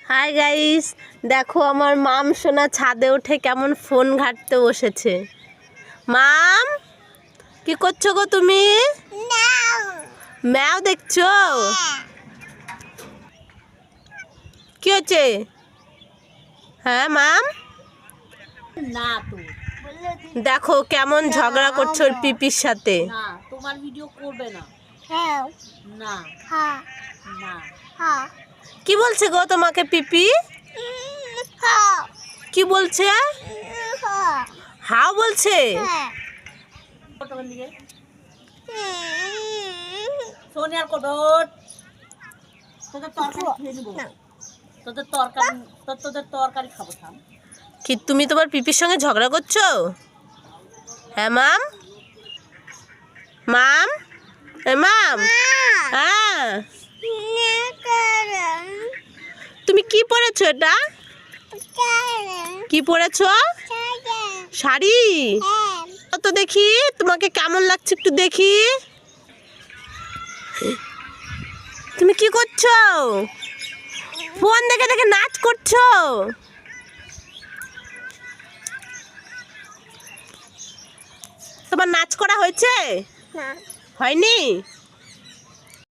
Hi guys, দেখো আমার মাম সোনা ছাদে উঠে কেমন ফোন ঘাঁটতে বসেছে। মাম, কি করছো গো তুমি? ম্যাও দেখছো? কি হচ্ছে? হ্যাঁ মাম, না তো দেখো কেমন ঝগড়া করছো ওর পিপির সাথে। না, তোমার ভিডিও করবে না। না না কি বলছে গো তোমাকে পিপি? কি বলছে? হাও বলছে। সোনিয়ার কোটর তোদের তরকারি খেয়ে নিবো, তোদের তরকারি খাবো। থাম। কি তুমি তোমার পিপির সঙ্গে ঝগড়া করছো? হ্যাঁ মাম, মাম, মাম, হ্যাঁ তুমি কি পরেছো? এটা কি পরেছো? শাড়ি? তো দেখি তোমাকে কেমন লাগছে, একটু দেখি। তুমি কি করছো? ফোন দেখে দেখে নাচ করছো? তোমার নাচ করা হয়েছে? হয়নি?